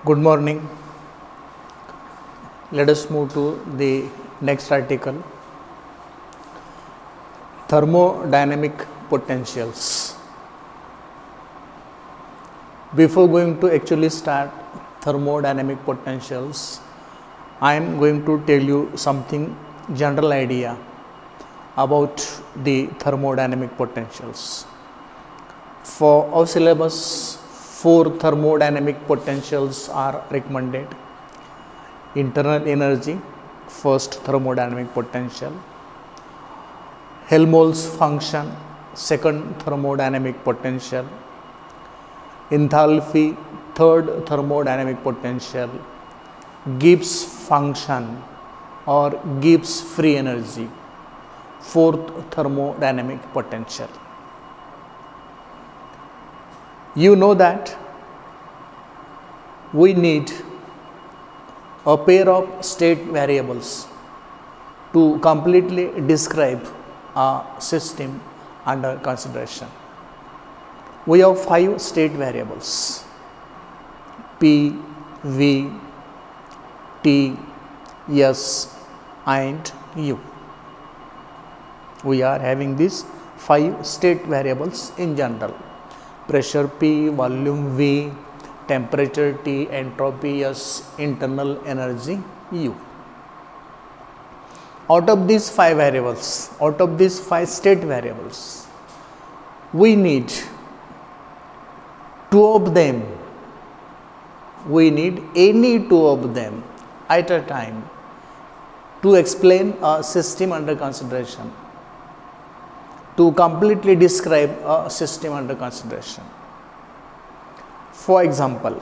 Good morning. Let us move to the next article. Thermodynamic potentials. Before going to actually start thermodynamic potentials, I am going to tell you something general idea about the thermodynamic potentials. For our syllabus, 4 thermodynamic potentials are recommended. Internal energy, first thermodynamic potential. Helmholtz function, second thermodynamic potential. Enthalpy, third thermodynamic potential. Gibbs function or Gibbs free energy, fourth thermodynamic potential. You know that we need a pair of state variables to completely describe a system under consideration. We have 5 state variables: P, V, T, S and U. We are having these 5 state variables in general: pressure P, volume V, temperature T, entropy S, internal energy U. Out of these 5 variables, out of these 5 state variables, we need 2 of them. We need any 2 of them at a time to explain a system under consideration, to completely describe a system under consideration. For example,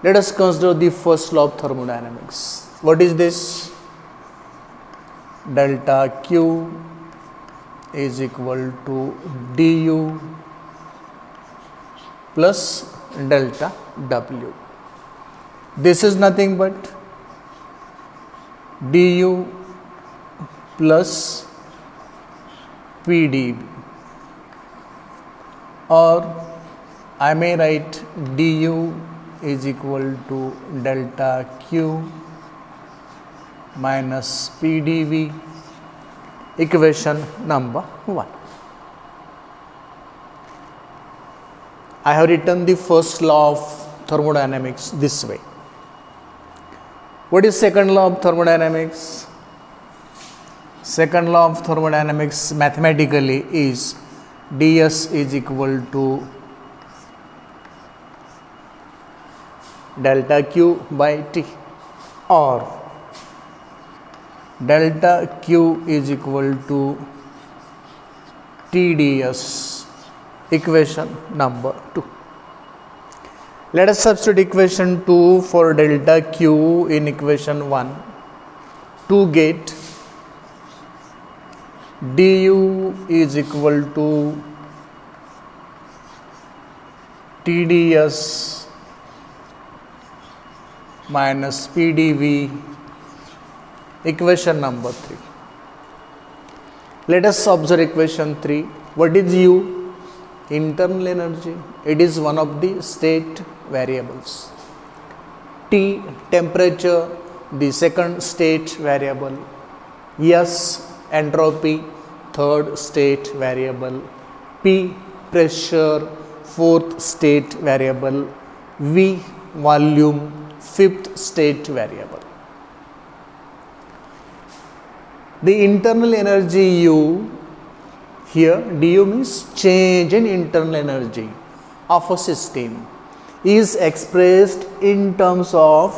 let us consider the first law of thermodynamics. What is this? Delta Q is equal to du plus delta W. This is nothing but du plus PdV, or I may write du is equal to delta Q minus PdV, equation number 1. I have written the first law of thermodynamics this way. What is second law of thermodynamics? Second law of thermodynamics mathematically is ds is equal to delta Q by T, or delta Q is equal to TdS, equation number 2. Let us substitute equation 2 for delta Q in equation 1 to get du is equal to TdS minus PdV, equation number 3. Let us observe equation 3. What is U? Internal energy. It is one of the state variables. T, temperature, the second state variable. S, entropy, third state variable. P, pressure, fourth state variable. V, volume, fifth state variable. The internal energy U, here du means change in internal energy of a system, is expressed in terms of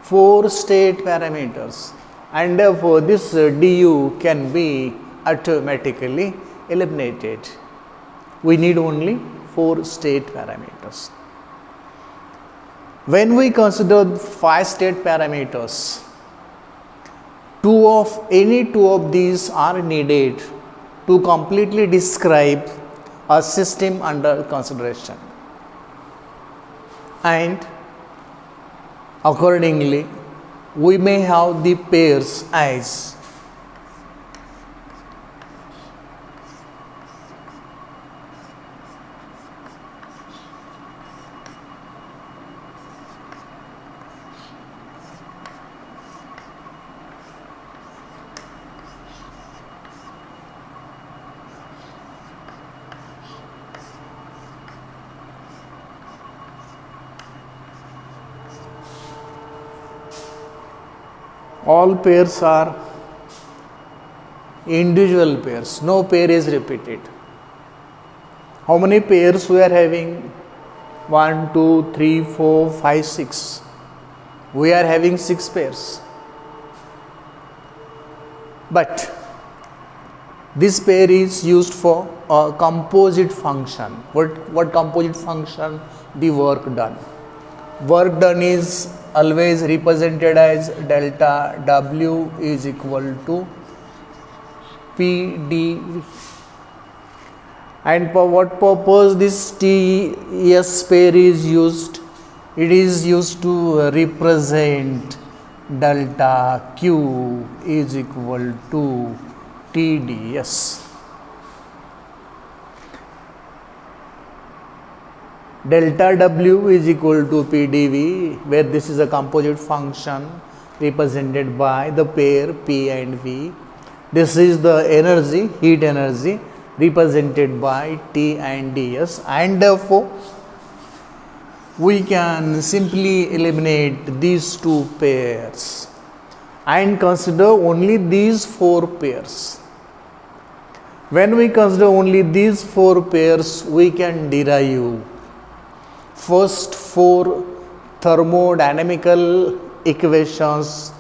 4 state parameters, and therefore this du can be automatically eliminated. We need only 4 state parameters. When we consider 5 state parameters, any two of these are needed to completely describe a system under consideration, and accordingly we may have the pairs as all pairs are individual pairs, no pair is repeated. How many pairs we are having? 1 2 3 4 5 6. We are having 6 pairs, but this pair is used for a composite function. What composite function? The work done. Work done is always represented as delta W is equal to PdV. And for what purpose this TS pair is used? It is used to represent delta Q is equal to TdS. Delta W is equal to PdV, where this is a composite function represented by the pair P and V. This is the energy, heat energy, represented by T and ds, and therefore we can simply eliminate these two pairs and consider only these 4 pairs. When we consider only these 4 pairs, we can derive first 4 thermodynamical equations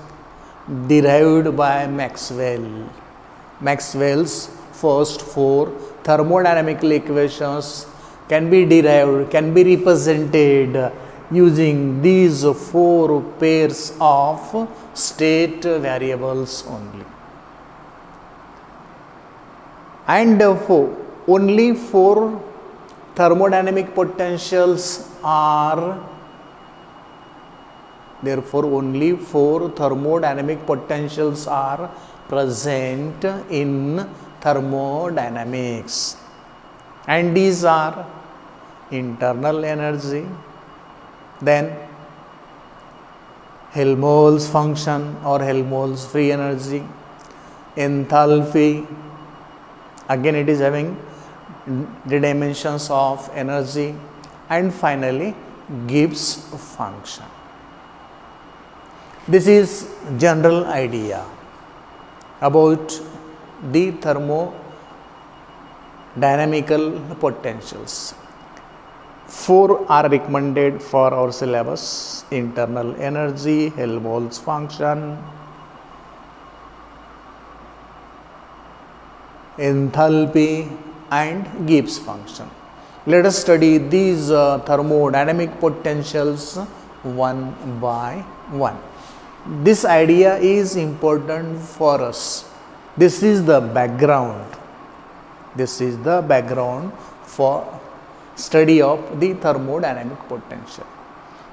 derived by Maxwell. Maxwell's first 4 thermodynamical equations can be derived, can be represented using these 4 pairs of state variables only. And therefore, only 4 thermodynamic potentials are, therefore only 4 thermodynamic potentials are present in thermodynamics, and these are internal energy, then Helmholtz function or Helmholtz free energy, enthalpy, again it is having the dimensions of energy, and finally Gibbs function. This is general idea about the thermodynamical potentials. 4 are recommended for our syllabus: internal energy, Helmholtz function, enthalpy, and Gibbs function. Let us study these thermodynamic potentials one by one. This idea is important for us. This is the background. This is the background for study of the thermodynamic potential.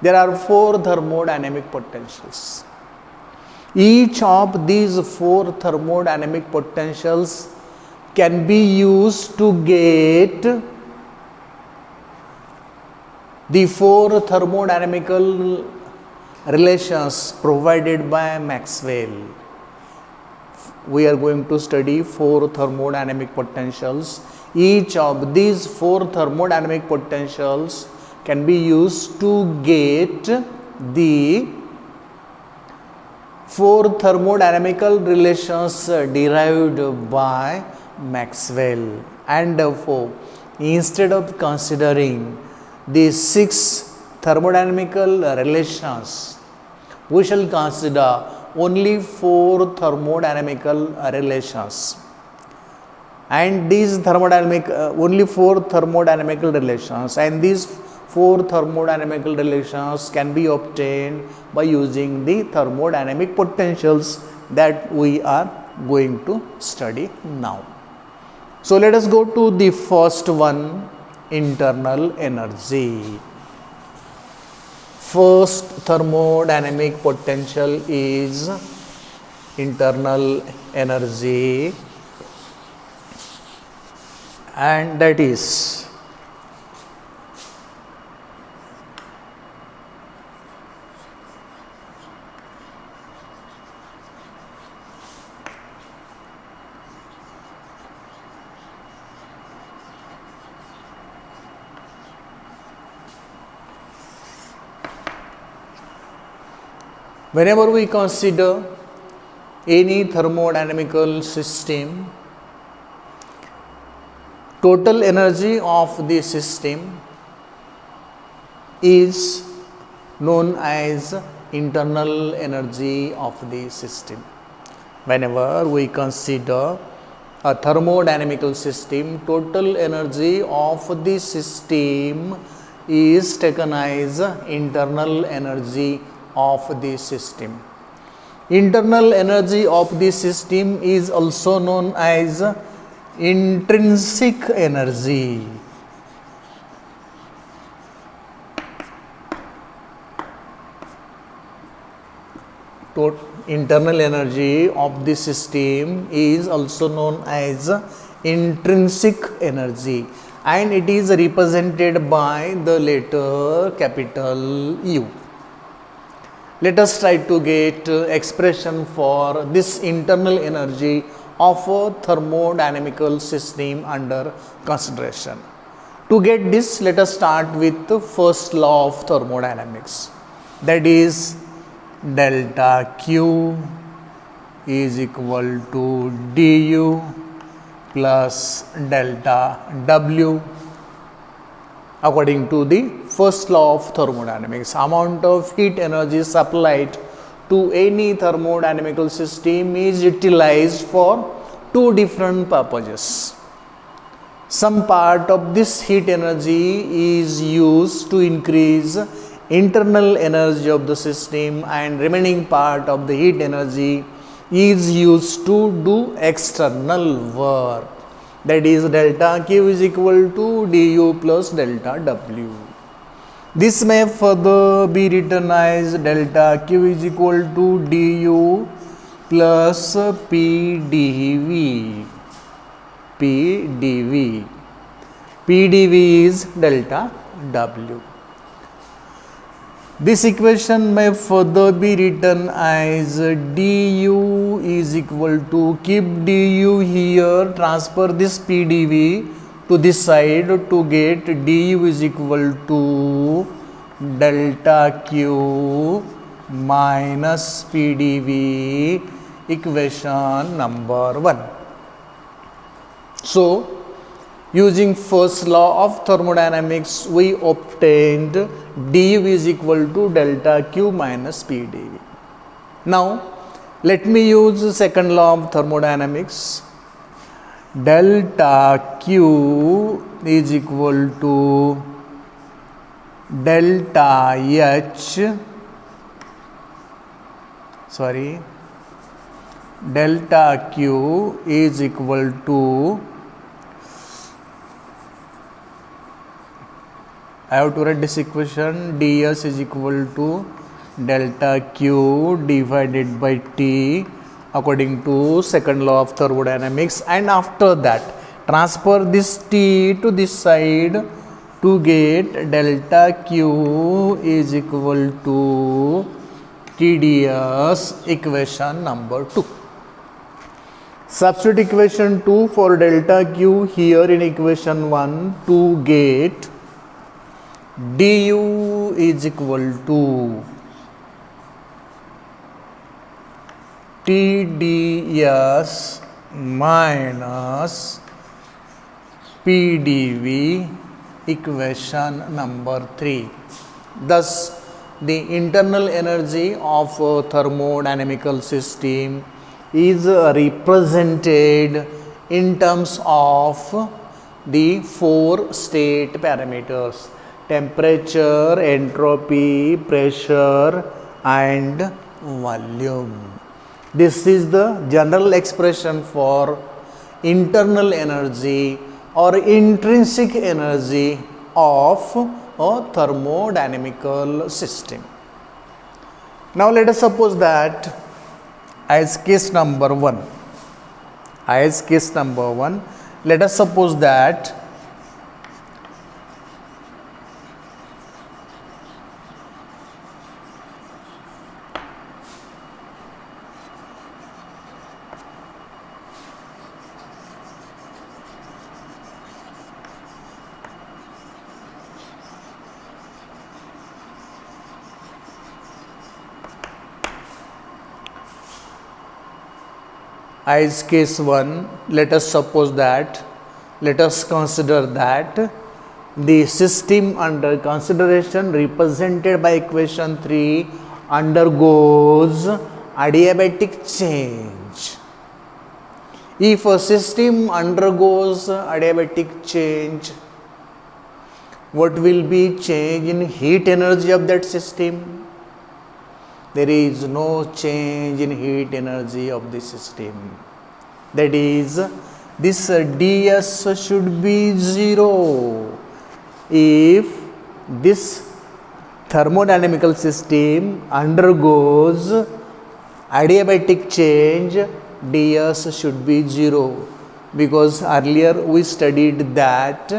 There are 4 thermodynamic potentials. Each of these 4 thermodynamic potentials can be used to get the 4 thermodynamical relations provided by Maxwell. We are going to study 4 thermodynamic potentials. Each of these 4 thermodynamic potentials can be used to get the 4 thermodynamical relations derived by Maxwell, and therefore instead of considering the 6 thermodynamical relations, we shall consider only 4 thermodynamical relations, and these only 4 thermodynamical relations, and these 4 thermodynamical relations can be obtained by using the thermodynamic potentials that we are going to study now. So let us go to the first one, internal energy. First thermodynamic potential is internal energy, and that is whenever we consider any thermodynamical system, total energy of the system is known as internal energy of the system. Whenever we consider a thermodynamical system, total energy of the system is taken as internal energy of the system. Internal energy of the system is also known as intrinsic energy. Internal energy of the system is also known as intrinsic energy, and it is represented by the letter capital U. Let us try to get expression for this internal energy of a thermodynamical system under consideration. To get this, let us start with the first law of thermodynamics, that is delta Q is equal to du plus delta W. According to the first law of thermodynamics, amount of heat energy supplied to any thermodynamical system is utilized for two different purposes. Some part of this heat energy is used to increase internal energy of the system, and remaining part of the heat energy is used to do external work, that is delta Q is equal to du plus delta W. This may further be written as delta Q is equal to du plus PdV. PdV is delta W. This equation may further be written as du is equal to, keep du here, transfer this PdV to this side to get du is equal to delta Q minus PdV, equation number 1. So, using first law of thermodynamics, we obtained du is equal to delta Q minus PdV. Now, let me use the second law of thermodynamics. Delta Q is equal to delta delta Q is equal to, I have to write this equation, ds is equal to delta Q divided by T according to second law of thermodynamics, and after that transfer this T to this side to get delta Q is equal to TdS, equation number 2. Substitute equation 2 for delta Q here in equation 1 to get du is equal to TdS minus PdV, equation number 3. Thus, the internal energy of a thermodynamical system is represented in terms of the 4 state parameters: temperature, entropy, pressure and volume. This is the general expression for internal energy or intrinsic energy of a thermodynamical system. Now let us suppose that as case number 1, let us suppose that As case 1, let us consider that the system under consideration represented by equation 3 undergoes adiabatic change. If a system undergoes adiabatic change, what will be change in heat energy of that system? There is no change in heat energy of the system. That is, this ds should be 0. If this thermodynamical system undergoes adiabatic change, ds should be 0, because earlier we studied that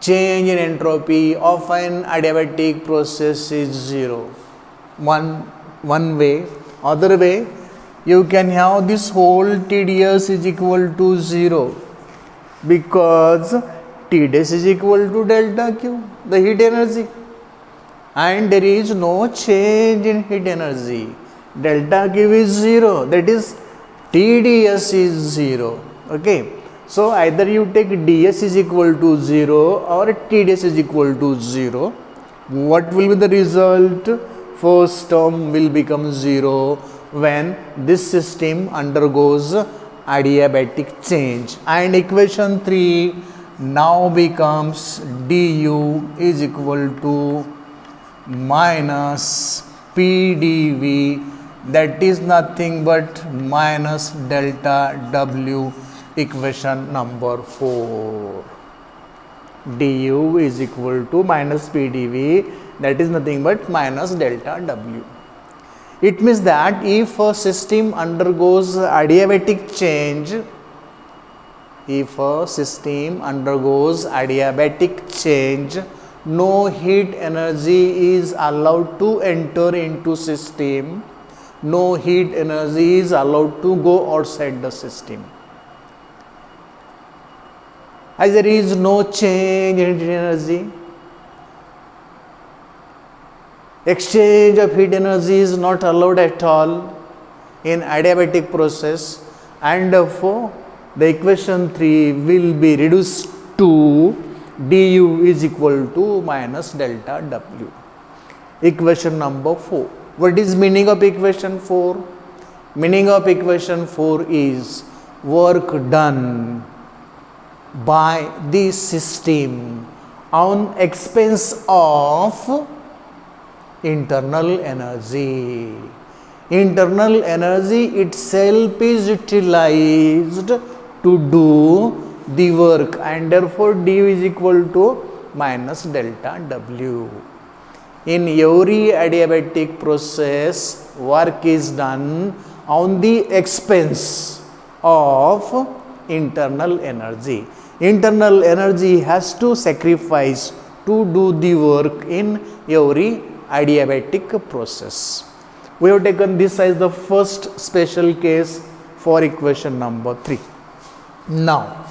change in entropy of an adiabatic process is 0. One way. Other way, you can have this whole Tds is equal to 0, because Tds is equal to delta Q, the heat energy, and there is no change in heat energy. Delta Q is 0, that is Tds is 0. Okay, so either you take ds is equal to 0 or Tds is equal to 0. What will be the result? First term will become 0 when this system undergoes adiabatic change, and equation 3 now becomes du is equal to minus pdv, that is nothing but minus delta w, equation number 4. du is equal to minus pdv, that is nothing but minus delta w. It means that if a system undergoes adiabatic change, no heat energy is allowed to enter into system, no heat energy is allowed to go outside the system. As there is no change in heat energy, exchange of heat energy is not allowed at all in adiabatic process, and therefore the equation 3 will be reduced to du is equal to minus delta w. Equation number 4. What is meaning of equation 4? Meaning of equation 4 is work done by the system on expense of internal energy. Internal energy itself is utilized to do the work, and therefore du is equal to minus delta w. In every adiabatic process, work is done on the expense of internal energy. Internal energy has to sacrifice to do the work in every adiabatic process. We have taken this as the first special case for equation number 3. Now,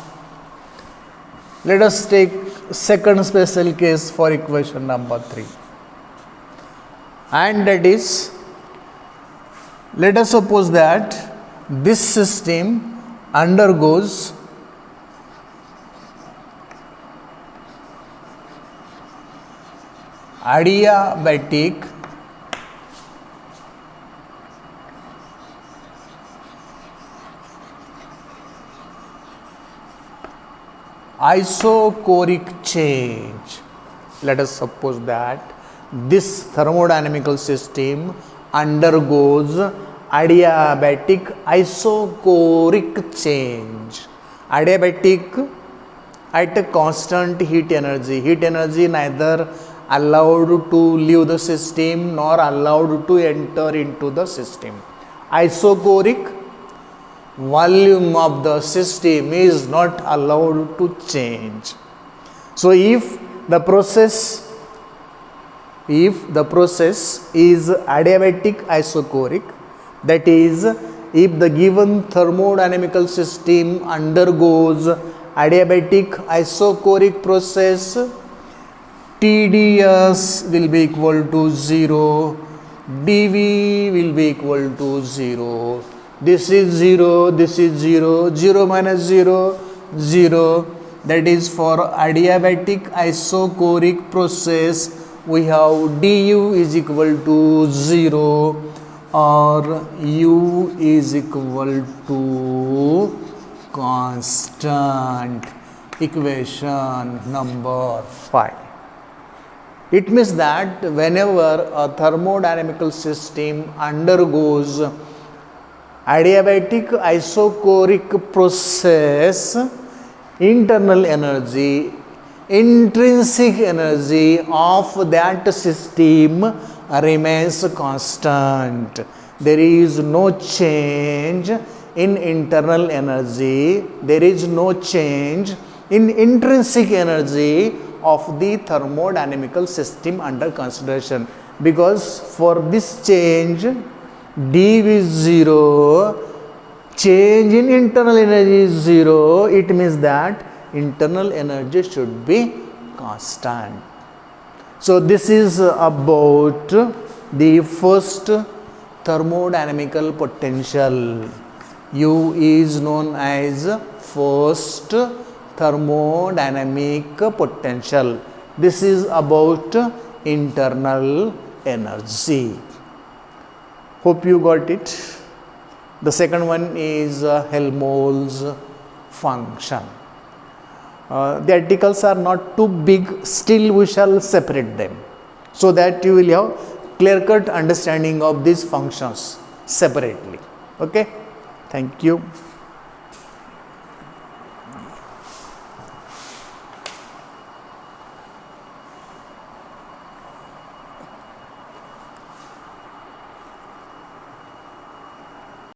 let us take second special case for equation number 3. And that is, let us suppose that this system undergoes adiabatic isochoric change. Let us suppose that this thermodynamical system undergoes adiabatic isochoric change. Adiabatic at a constant heat energy. Heat energy neither allowed to leave the system nor allowed to enter into the system. Isochoric, volume of the system is not allowed to change. So if the process is adiabatic isochoric, that is, if the given thermodynamical system undergoes adiabatic isochoric process, TDS will be equal to 0, dV will be equal to 0, This is 0, this is 0, 0 minus 0, 0. That is for adiabatic isochoric process, we have du is equal to 0 or u is equal to constant. Equation number 5. It means that whenever a thermodynamical system undergoes adiabatic isochoric process, internal energy, intrinsic energy of that system remains constant. There is no change in internal energy, there is no change in intrinsic energy of the thermodynamical system under consideration, because for this change d is 0, change in internal energy is 0, it means that internal energy should be constant. So this is about the first thermodynamical potential. U is known as first thermodynamic potential. This is about internal energy. Hope you got it. The second one is Helmholtz function. The articles are not too big, still we shall separate them so that you will have clear-cut understanding of these functions separately. Okay, thank you.